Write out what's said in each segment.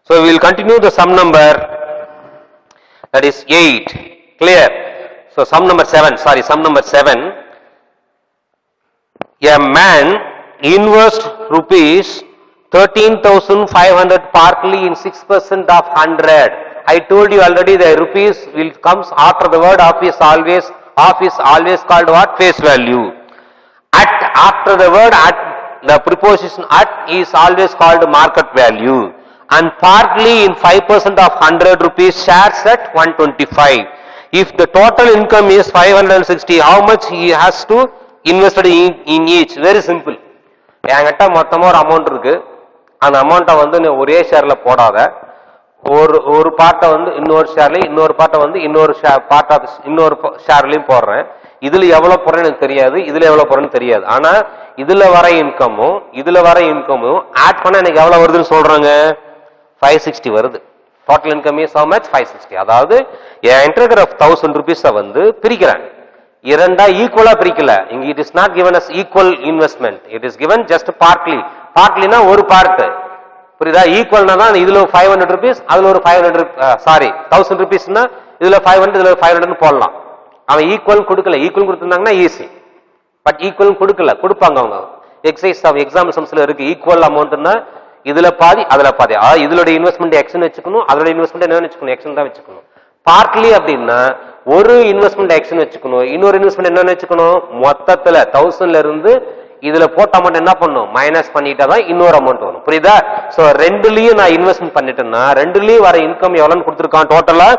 So we will continue the sum number, that is 8. Clear? So sum number 7. A man invests rupees 13,500 partly in 6% of 100. I told you already the rupees will comes after the word of is always called what? Face value. At, after the word at, the preposition at is always called market value. And partly in 5% of 100 rupees shares at 125. If the total income is 560, how much he has to invest in each? Very simple. என்கிட்ட மொத்தமா ஒரு amount இருக்கு. அந்த அமௌண்ட்டை வந்து நீ ஒரே ஷேர்ல போடாத. ஒரு பார்ட்டை வந்து இன்னொரு ஷேர்லயும், இன்னொரு பார்ட்டை வந்து இன்னொரு ஷேர்லயும் போடுறேன். இதுல எவ்வளவு போறேன்னு எனக்கு தெரியாது, இதுல எவ்வளவு போறேன்னு தெரியாது. ஆனா இதுல வர இன்கமும் ஆட் பண்ண எனக்கு எவ்வளவு வருதுன்னு சொல்றாங்க? 560 வருது. Total income is how much? 560. அதாவது என்கிட்ட இருக்கிற 1000 rupees வந்து பிரிக்கிறேன். இரண்டா ஈக்குவலா பிரிக்கல. இங்க it is not given as equal investment. It is given just partly. பார்ட்லினா ஒரு பார்ட். புரியுதா? ஈக்குவல்னா தான் இதுல 500 rupees, அதுல ஒரு 1000 rupeesனா இதுல 500, இதுல 500 போடலாம். அவன் ஈக்குவல் கொடுக்கல. ஈக்குவல் கொடுத்திருந்தாங்கன்னா ஈஸி. பட் ஈக்குவல் கொடுக்கல. கொடுப்பாங்க அவங்க. எக்ஸைஸ் ஆஃப் எக்ஸாம் சம்ஸ்ல இருக்கு ஈக்குவல் அமௌண்ட்னா இதுல பாதி அதுல பாதி. இதோட இன்வெஸ்ட்மெண்ட் எக்ஸ்னு வச்சுக்கணும், அதோட இன்வெஸ்ட்மெண்ட் என்ன வச்சுக்கணும்? எக்ஸ்னு தான் வச்சுக்கணும். பார்ட்லி அப்படின்னா ஒரு இன்வெஸ்ட்மெண்ட் எக்ஸ்னு வச்சுக்கணும், இன்னொரு இன்வெஸ்ட்மெண்ட் என்னன்னு வச்சுக்கணும்? மொத்தத்துல 1000ல இருந்து இதுல போட்ட அமௌண்ட் என்ன பண்ணும்? மைனஸ் பண்ணிட்டா தான் இன்னொரு அமௌண்ட் வரும். புரியுதா? சோ ரெண்டுலயும் நான் இன்வெஸ்ட்மெண்ட் பண்ணிட்டேன்னா ரெண்டுலயும் வர இன்கம் எவ்வளவுன்னு கொடுத்திருக்கான்? டோட்டலா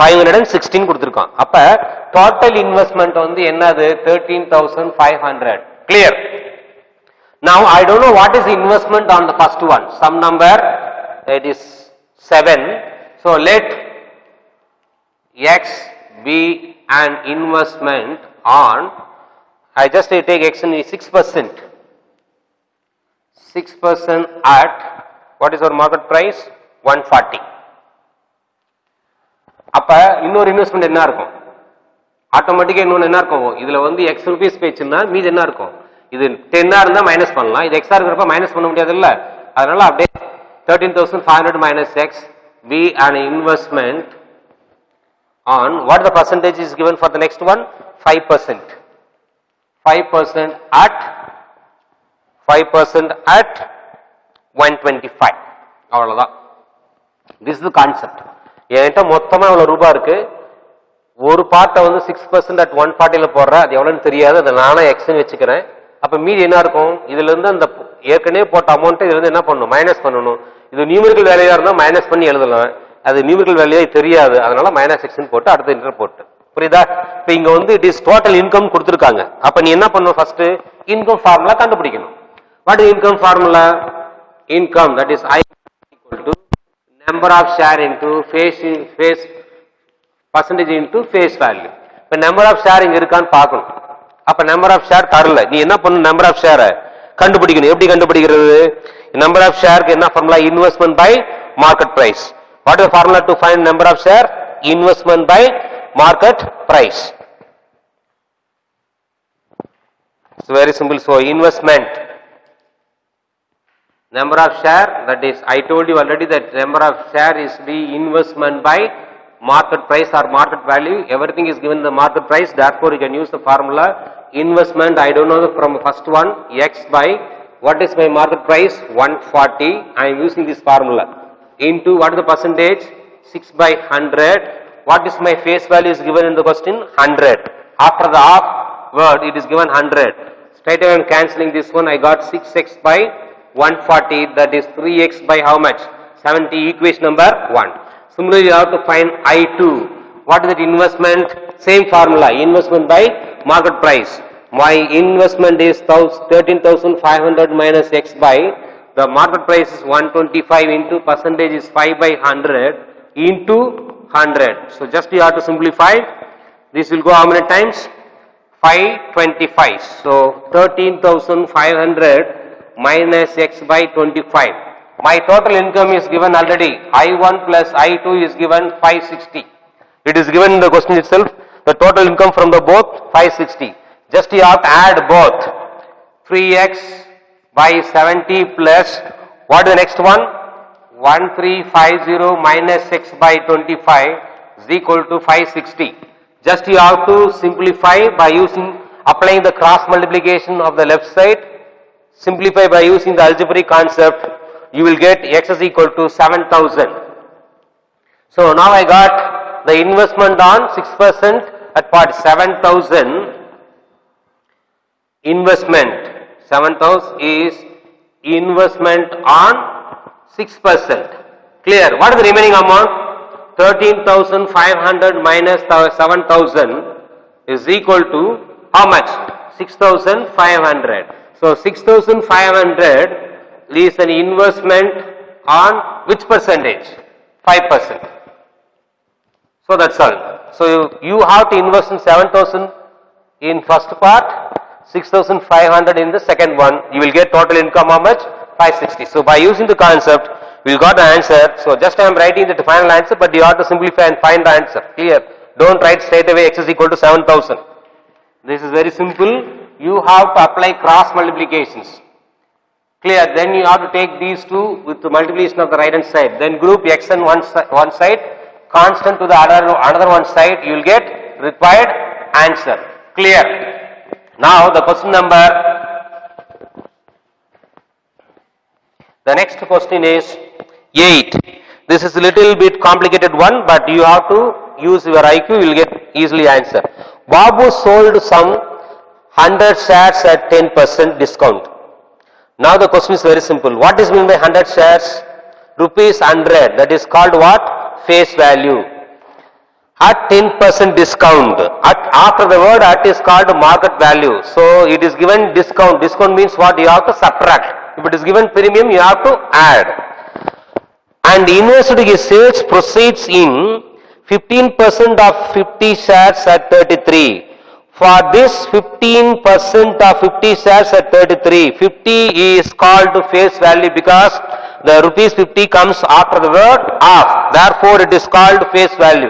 516 கொடுத்திருக்கான். அப்ப டோட்டல் இன்வெஸ்ட்மெண்ட் வந்து என்னது? 13,500. Clear? Now I don't know what is the investment on the first one. Sum number, it is 7. So let X be an investment on, I just take X in 6%. 6% at, what is our market price? 140. அப்ப இன்னொரு investment என்ன இருக்கும்? ஆட்டோமேட்டிக்கா இன்னொன்னு என்ன இருக்கும்? இதுல வந்து X rupees பேச்சுன்னா மீது என்ன இருக்கும்? இது 10 இருந்தா மைனஸ் பண்ணலாம். இது எக்ஸா இருக்கிறப்ப மைனஸ் பண்ண முடியாது இல்ல. அதனால அப்படியே 13,500 minus X be an investment on, what the percentage is given for the next one? 5%. 5% at 125. அவ்வளவுதான். This is the concept. என்கிட்ட மொத்தமா எவ்வளவு ரூபாய் இருக்கு? ஒரு பார்ட்டை வந்து 6% at 140ல போடுற, அது எவ்வளவுன்னு தெரியாது, அதை நானே எக்ஸ்ன்னு வச்சுக்கிறேன். அப்ப மீதி என்ன இருக்கும்? இதுல இருந்து அந்த ஏற்கனவே போட்ட அமௌண்ட் இதுல இருந்து என்ன பண்ணணும்? மைனஸ் பண்ணணும். இது நியூமெரிக்கல் வேல்யூவா இருந்தா மைனஸ் பண்ணி எழுதலாம். அது நியூமெரிக்கல் வேல்யூவே தெரியாது, அதனால மைனஸ் செக்ஷன் போட்டு அடுத்த இன்டர் போட்டு. புரியுதா? இப்ப இங்க வந்து இட் இஸ் டோட்டல் இன்கம் கொடுத்திருக்காங்க. அப்ப நீ என்ன பண்ணணும்? ஃபர்ஸ்ட் இன்கம் ஃபார்முலா கண்டுபிடிக்கணும். What is income formula? Income that is I equal to number of share into face percentage into face value. இப்ப நம்பர் ஆஃப் ஷேர் இங்க இருக்கான்னு பார்க்கணும். அப்ப நம்பர் ஆஃப் ஷேர் தரல, நீ என்ன பண்ணணும்? நம்பர் ஆஃப் ஷேரை கண்டுபிடிக்கணும். எப்படி கண்டுபிடிக்கிறது? நம்பர் ஆஃப் ஷேருக்கு என்ன formula? Investment by market price. What is formula to find number of share? Investment by market price. It's very simple. So investment, number of share, that is I told you already that number of share is the investment by market price or market value. Everything is given the market price, therefore you can use the formula investment. I don't know from first one, X by what is my market price? 140. I am using this formula into what is the percentage? 6 by 100. What is my face value is given in the question? 100. After the half word it is given 100. Straight away I am cancelling this one. I got 6x by 140, that is 3x by how much? 70. Equation number 1. Similarly you have to find I2. What is that investment? Same formula, investment by market price. My investment is 13,500 minus X by the market price is 125 into percentage is 5 by 100 into 100. So just you have to simplify. This will go how many times? 525. So 13,500 minus X by 25. My total income is given already. I1 plus I2 is given 560. It is given in the question itself. The total income from the both 560. Just you have to add both. 3x by 70 plus what is the next one? 1350 minus x by 25 is equal to 560. Just you have to simplify by applying the cross multiplication of the left side. Simplify by using the algebraic concept. You will get x is equal to 7,000. So now I got the investment on 6% at part 7,000. Investment 7,000 is investment on 6%. Clear? What is the remaining amount? 13,500 minus 7,000 is equal to how much? 6,500. So 6,500 is an investment on which percentage? 5%. So that's all. So you have to invest in 7,000 in first part, 6,500 in the second one. You will get total income how much? 560. So by using the concept, we got the answer. So just I am writing the final answer, but you have to simplify and find the answer. Clear? Don't write straight away x is equal to 7,000. This is very simple. You have to apply cross multiplications. Clear? Then you have to take these two with the multiplication of the right hand side. Then group x on one side, constant to the another one side. You will get required answer. Clear? Now the question number. The next question is 8. This is a little bit complicated one, but you have to use your IQ. You will get easily answer. Babu sold some 100 shares at 10% discount. Now the question is very simple. What is meant by 100 shares? Rupees 100. That is called what? Face value. At 10% discount. After the word at is called market value. So it is given discount. Discount means what? You have to subtract. If it is given premium, you have to add. And invested his sales proceeds in 15% of 50 shares at 33. For this 15% of 50 shares at 33, 50 is called face value because the rupees 50 comes after the word of. Therefore, it is called face value.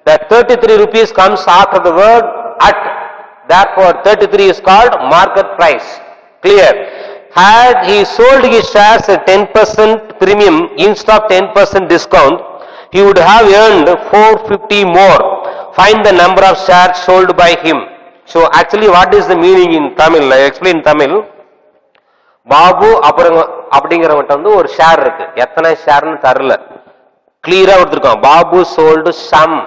The 33 rupees comes after the word at. Therefore, 33 is called market price. Clear? Had he sold his shares at 10% premium instead of 10% discount, he would have earned 450 more. Find the number of shares sold by him. So actually what is the meaning in Tamil? I explain Tamil. Babu அப்படிங்கிறவங்க வந்து ஒரு share இருக்கு. எத்தனை ஷேர்னு தரல. கிளியரா கொடுத்துருக்கோம். Babu sold some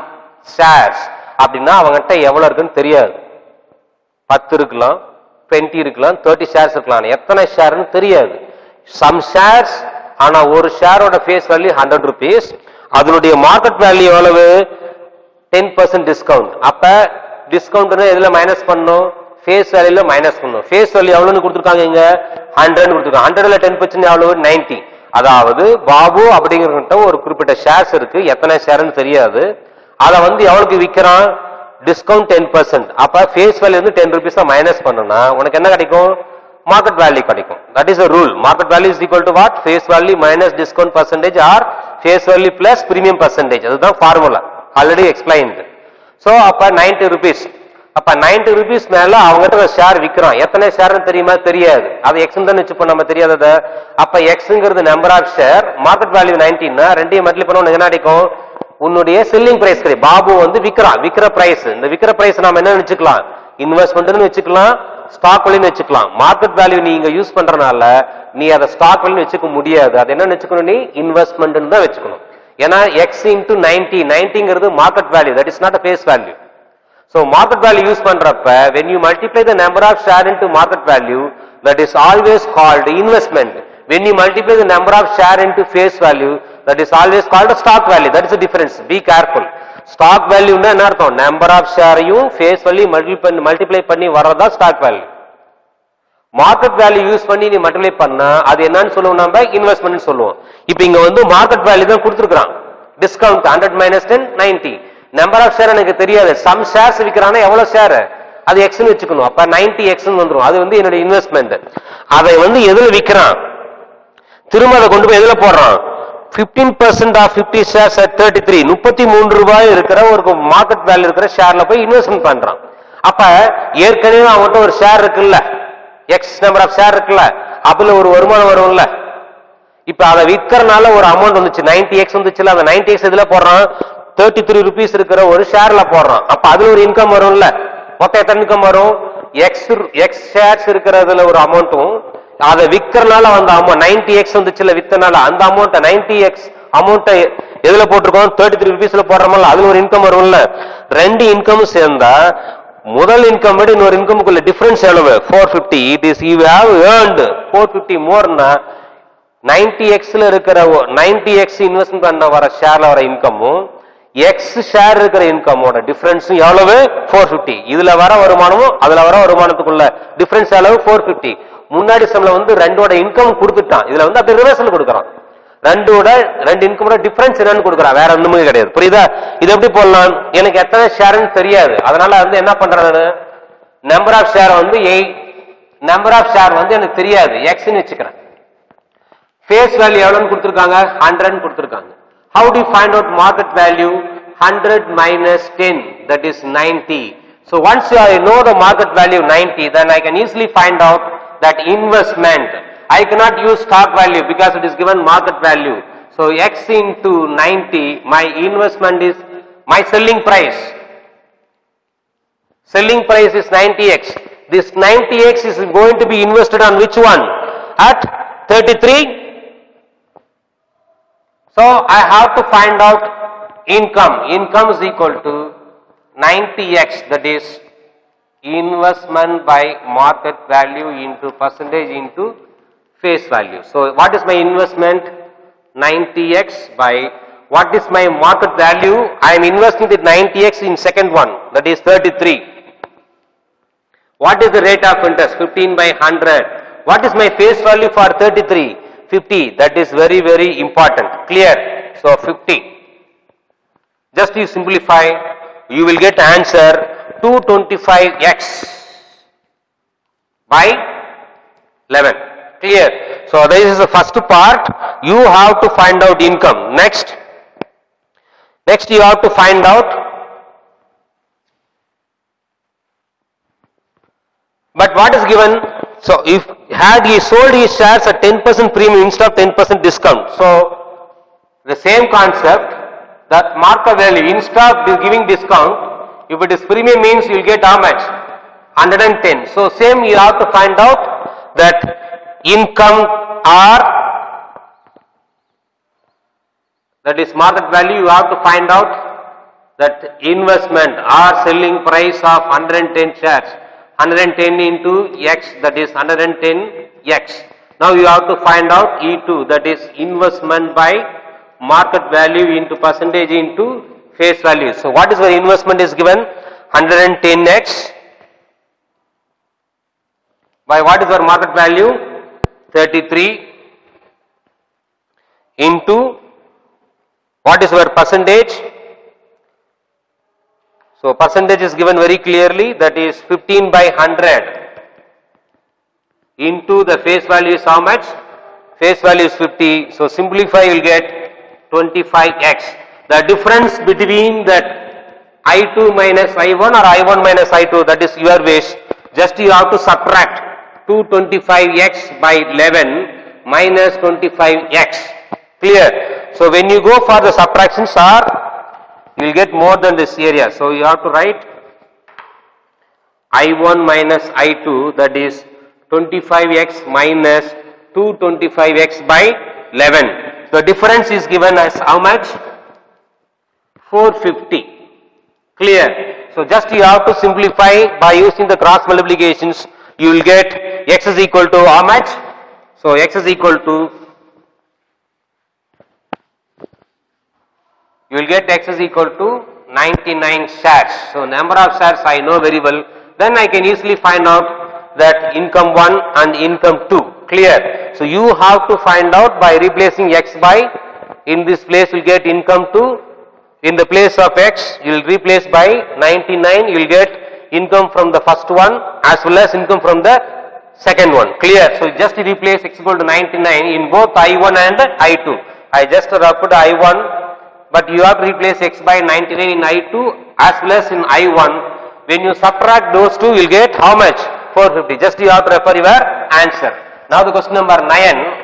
shares அப்படின்னா அவங்ககிட்ட எவ்வளவு இருக்குன்னு தெரியாது. 10 இருக்கலாம், 20 இருக்கலாம், 30 ஷேர்ஸ் இருக்கலாம். எத்தனை ஷேர்னு தெரியாது. சம் ஷேர்ஸ், ஆனா ஒரு ஷேரோட ஃபேஸ் வேல்யூ 100 rupees. அதனுடைய மார்க்கெட் வேல்யூ எவ்வளவு? 10% டிஸ்கவுண்ட். அப்ப டிஸ்கவுண்ட் எதுல மைனஸ் பண்ணும்? ஃபேஸ் வேல்யூல மைனஸ் பண்ணும். ஃபேஸ் வேல்யூ எவ்வளவுன்னு கொடுத்துருக்காங்க? இங்க 100 கொடுத்துருக்காங்க. 100ல 10% எவ்வளவு? 90. அதாவது பாபு அப்படிங்கிறவங்கிட்ட ஒரு குறிப்பிட்ட ஷேர்ஸ் இருக்கு. எத்தனை ஷேர்னு தெரியாது. அதை வந்து எவ்வளவுக்கு விற்கிறான்? டிஸ்கவுண்ட் 10%. அப்ப ஃபேஸ் வேல்யூ வந்து 10 rupees மைனஸ் பண்ணனா உனக்கு என்ன கிடைக்கும்? மார்க்கெட் வேல்யூ கிடைக்கும். That is a rule. Market value is equal to what? Face value minus discount percentage or face value plus premium percentage. அதுதான் ஃபார்முலா. Already explained. சோ அப்ப 90 rupees. அப்ப 90 rupees மேல அவங்ககிட்ட ஷேர் விற்கிறான். எத்தனை ஷேர்னு தெரியுமா? தெரியாது. அது எக்ஸ் தான் வச்சுப்போம், நம்ம தெரியாதத. அப்ப எக்ஸ்ங்கிறது number of share, market value 19. ரெண்டையும் மல்டிப்ளை பண்ணா என்ன கிடைக்கும்? உன்னுடைய செல்லிங் பிரைஸ் கிடைக்கும். பாபு வந்து விற்கிறான், விற்கிற பிரைஸ். இந்த விற்கிற பிரைஸ் நாம என்ன வச்சுக்கலாம்? இன்வெஸ்ட்மெண்ட்னு வச்சுக்கலாம், ஸ்டாக் வேல்யூன்னு வச்சுக்கலாம். மார்க்கெட் வேல்யூ நீங்க யூஸ் பண்றதுனால நீ அதை ஸ்டாக் வேல்யூ வச்சுக்க முடியாது. அது என்ன வச்சுக்கணும்? நீ இன்வெஸ்ட்மெண்ட் தான் வச்சுக்கணும். ஏன்னா எக்ஸ் இன்டூ 90, 90ங்கிறது market value. That is not a face value. So market value use பண்றப்ப when you multiply the number of share into market value, that is always called investment. When you multiply the number of share into face value, that is always called stock value. That is the difference. Be careful. Stock value னா என்ன அர்த்தம்? number of shareயும் face value multiply பண்ணி வரதா stock value. market value use பண்ணி நீ multiply பண்ணா அது என்னன்னு சொல்லுவோம்? நம்ம இன்வெஸ்ட்மென்ட் சொல்லுவோம். இப்போ இங்க வந்து market value தான் கொடுத்திருக்கான். Discount 100 minus 10 90. Number of share எனக்கு தெரியாது. சம் ஷேர்ஸ் விற்கிறானா எவ்வளவு ஷேர்? அது எக்ஸ்னு வச்சுக்கணும். அப்ப 90 எக்ஸ்னு வந்துரும். அது வந்து என்னோட இன்வெஸ்ட்மெண்ட். அதை வந்து எதுல விற்கிறான்? திரும்ப அதை கொண்டு போய் எதுல போடுறான்? 15% ஆஃப் 50 ஷேர்ஸ் at 33. 33 ரூபாய் இருக்கிற ஒரு மார்க்கெட் வேல்யூ இருக்கிற ஷேர்ல போய் இன்வெஸ்ட்மெண்ட் பண்றான். அப்ப ஏற்கனவே அவன்கிட்ட ஒரு ஷேர் இருக்குல்ல, எக்ஸ் நம்பர் ஆஃப் ஷேர் இருக்குல்ல, அதுல ஒரு வருமானம் வரும்ல. இப்ப அதை விற்கறனால ஒரு அமௌண்ட் வந்துச்சு 90x வந்துச்சுல, அந்த 90x இதுல போடுறான் 33 rupees இருக்கிற ஒரு ஷேர்ல போடுறான். அப்ப அதுல ஒரு இன்கம் வரும்ல. மொத்தம் எத்தனை இன்கம் வரும்? எக்ஸ் ஷேர்ஸ் இருக்கிறதுல ஒரு அமௌண்ட்டும், அதை விற்கறனால அந்த அமௌண்ட் 90x வந்துச்சுல வித்தனால அந்த அமௌண்ட் 90x அமௌண்ட் எதுல போட்டிருக்கோம்? 33 rupeesல போடுறோம்ல, அதுல ஒரு இன்கம் வரும்ல. ரெண்டு இன்கம் சேர்ந்தா முதல் இன்கம் விட இன்னொரு இன்கமுக்குள்ள டிஃபரன்ஸ் எவ்வளவு? 450. It is you have earned 450 மோர்னா 90xல இருக்கிற 90x இன்வெஸ்ட்மென்ட் பண்ண வர ஷேர்ல வர இன்கமும் எக்ஸ் ஷேர் இருக்கிற இன்கமோட டிஃபரன்ஸ் எவ்வளவு? 450. இதுல வர வருமானமும் அதுல வர வருமானத்துக்குள்ள டிஃபரன்ஸ் எவ்வளவு? 450. முன்னாடி சம்ல ரெண்டோட இன்கம் கொடுத்துட்டான், இதுல அப்படி ரிவர்சல் கொடுக்கறான். ரெண்டு இன்கமோட டிஃபரன்ஸ் என்னன்னு கொடுக்கறான், வேற ஒண்ணுமே கிடையாது. புரியுதா? இது எப்படி போடலாம்? எனக்கு எத்தனை ஷேர்னு தெரியாது, அதனால என்ன பண்றேன், number of share 8, number of share எனக்கு தெரியாது, எக்ஸ்னு வச்சுக்கிறேன். ஃபேஸ் வேல்யூ எவ்வளவுன்னு கொடுத்திருக்காங்க? 100 கொடுத்திருக்காங்க. How do you find out market value? 100 minus 10, that is 90. So once I know the market value 90, then I can easily find out that investment. I cannot use stock value because it is given market value. So x into 90, my investment is my selling price. Selling price is 90x. This 90x is going to be invested on which one? At 33. So I have to find out income. Income is equal to 90x, that is investment by market value into percentage into face value. So what is my investment? 90x by what is my market value? I am investing with 90x in second one, that is 33. What is the rate of interest? 15 by 100. What is my face value for 33? 50. That is very, very important. Clear? So 50. Just you simplify, you will get answer 225x by 11. Clear? So this is the first part. You have to find out income. Next you have to find out, but what is given? So if had he sold his shares at 10% premium instead of 10% discount, so the same concept, that market value instead of giving discount, if it is premium means you will get how much? 110. So same you have to find out that income or that is market value, you have to find out that investment or selling price of 110 shares. 110 into x, that is 110x. Now you have to find out E2, that is investment by market value into percentage into face value. So what is the investment is given? 110x by what is our market value? 33 into what is our percentage? So percentage is given very clearly, that is 15 by 100 into the face value is how much? Face value is 50. So simplify, you will get 25x. The difference between that I2 minus I1 or I1 minus I2, that is your wish. Just you have to subtract 225x by 11 minus 25x. Clear? So when you go for the subtractions, you will get more than this area. So you have to write I1 minus I2, that is 25x minus 225x by 11. The difference is given as how much? 450. Clear? So just you have to simplify by using the cross multiplications. You will get x is equal to how much? So x is equal to, you will get x is equal to 99 shares. So number of shares I know very well. Then I can easily find out that income 1 and income 2. Clear? So you have to find out by replacing x by, in this place you will get income 2. In the place of x, you will replace by 99, you will get income from the first one as well as income from the second one. Clear? So just replace x equal to 99 in both I1 and I2. I just put I1, but you have to replace x by 99 in I2 as well as in I1. When you subtract those two, you will get how much? 450. Just you have to refer your answer. Now the question number 9.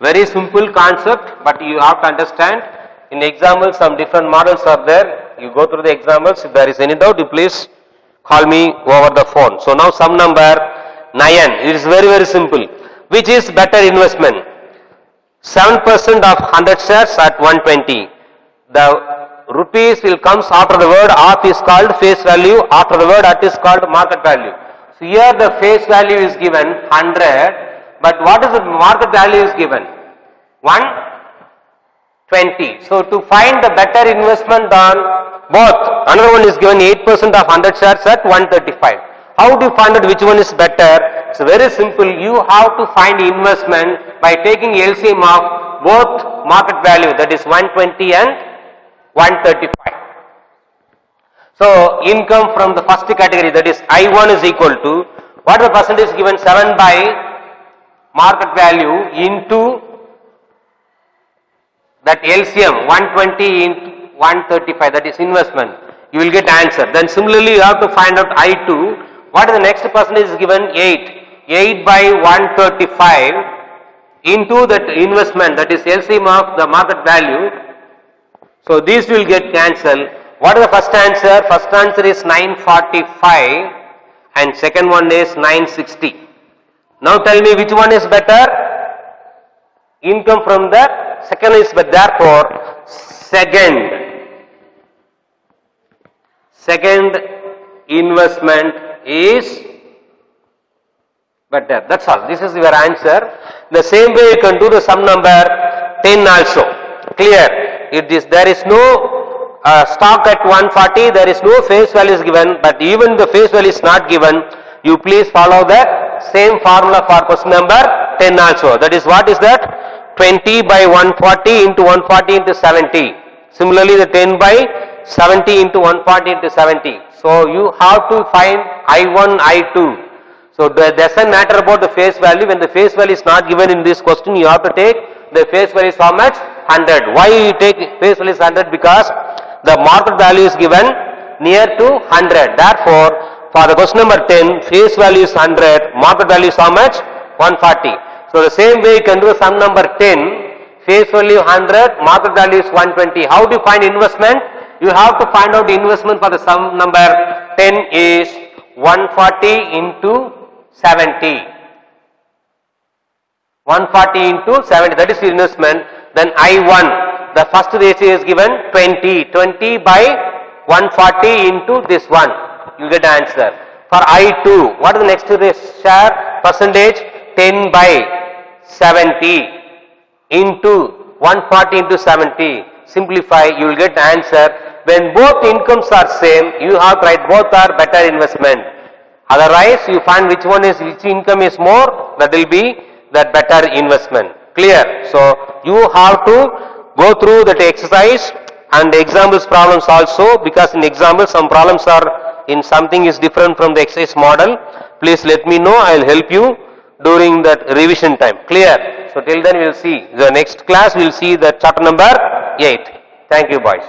Very simple concept, but you have to understand. In examples, some different models are there. You go through the examples. If there is any doubt, you please call me over the phone. So now sum number 9. It is very, very simple. Which is better investment? 7% of 100 shares at 120. The rupees will comes after the word of is called face value. After the word at is called market value. So here the face value is given 100. But what is the market value is given? 120. So to find the better investment on both, another one is given 8% of 100 shares at 135. How do you find out which one is better? It's very simple. You have to find investment by taking LCM of both market value, that is 120 and 135. So income from the first category, that is I1 is equal to, what the percentage given? 7 by market value into that LCM 120 into 135, that is investment. You will get answer. Then similarly you have to find out I2. What is the next percentage is given? 8. 8 by 135 into that investment, that is LCM of the market value. So these will get cancelled. What is the first answer? First answer is 945 and second one is 960. Now tell me which one is better? Income from the second is better. Therefore, second investment is better. That's all. This is your answer. The same way you can do the sum number 10 also. Clear? There is no stock at 140, there is no face value is given, but even the face value is not given, you please follow the same formula for question number 10 also. That is, what is that? 20 by 140 into 140 into 70. Similarly, the 10 by 70 into 140 into 70. So you have to find I1, I2. So it doesn't matter about the face value. When the face value is not given in this question, you have to take the face value is how much? 100. Why you take face value is 100? Because the market value is given near to 100. Therefore, for the question number 10, face value is 100, market value is how much? 140. So the same way you can do sum number 10, face value 100, market value is 120. How do you find investment? You have to find out the investment for the sum number 10 is 140 into 70. 140 into 70, that is the investment. Then I1, the first ratio is given 20. 20 by 140 into this one. You get answer. For I2, what is the next share percentage? 10 by 70 into 140 into 70. Simplify, you will get answer. When both incomes are same, you have to write both are better investment. Otherwise, you find which income is more, that will be that better investment. Clear? So you have to go through that exercise and examples problems also, because in examples some problems are in something is different from the exercise model. Please let me know, I will help you during that revision time. Clear? So till then we will see the next class, we will see the chapter number 8. Thank you boys.